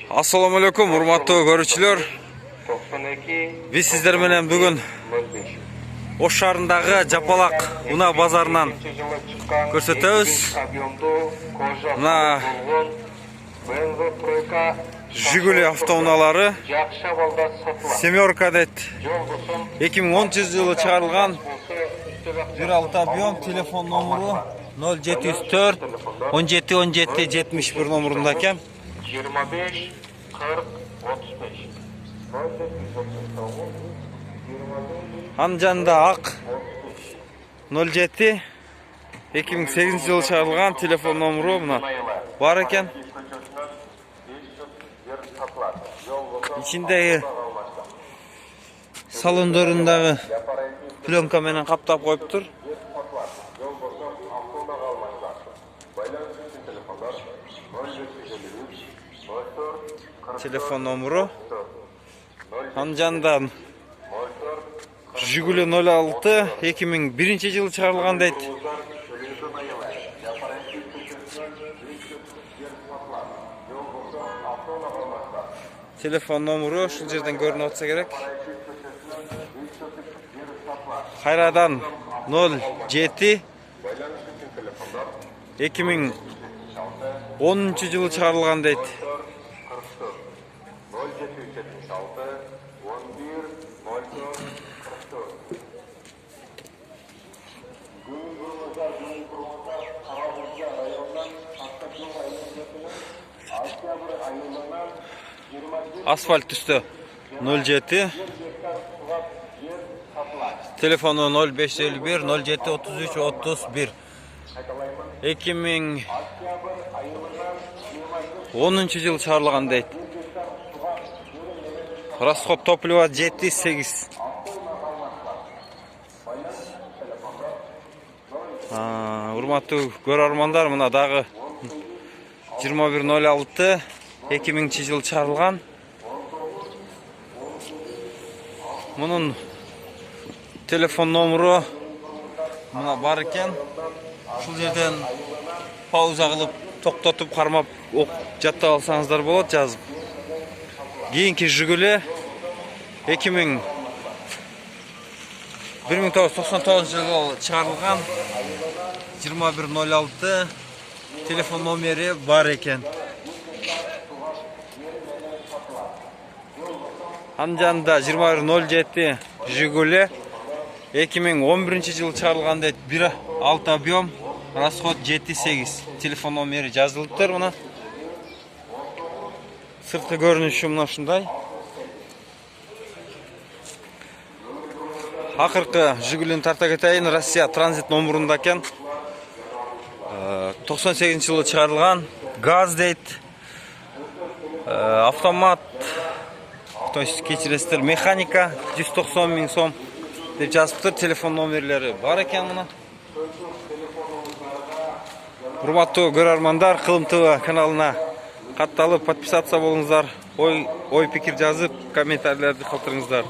Assalamu alaikum, hurmatly görüşçüler. Biz sizler menен бүгүn Ош шаарындагы Жапалак унаа базарынан көрсөтөбүз. Мына Жигули автоунаалары семерка дейт. 2010-жылы чыгарылган. Bir altı объем, telefon номеру 0704 17 17 71 номерунда экен. 25 40 35. Анжанда ак 07 2008-жылы чыгарылган телефон номеру мына бар экен. İçindeki salonlarındагы plyonka менен каптап коюптур. Telefon номеру. Анжандан Жигули 06 2001-жылы чыгарылган дейт. Telefon номеру ушул жерден көрүнүп атса керек. Кайрадан 07 2010-жылы чыгарылган дейт. Asfalt üstü 07 telefonu 0551 07 33 31 2010-жылы чыгарылган дейт. Расход топлива 7-8. Урматтуу көрөрмандар, мына дагы 2106 2000-жылы чыгарылган. Bunun telefon номеру мына бар экен. Ушул жерден пауза кылып, токтотуп, кармап, жаттап алсаңыздар болот, жазып. Кийинки Жигули 1999-жылы чыгарылган 2106 телефон номери бар экен. Анжанда 2107 Жигули 2011-жылы чыгарылган дейт. 1.6 объем, расход 7-8. Телефон номери жазылыптыр мына. Сырткы көрүнүшү мына ушундай. Акыркы Жигулини тарта кетейин. Россия транзит номерунда экен. 98-жылы чыгарылган. Газ дейт. Автомат, то есть кечиресиздер, механика 190 000 сом деп жазыптыр. Телефон номерлери бар экен мына. Урматтуу көрөрмандар, Кылым ТВ каналына катталып подписаться болуңуздар. Ой пикир жазып, комментарийлерди калтырыңыздар.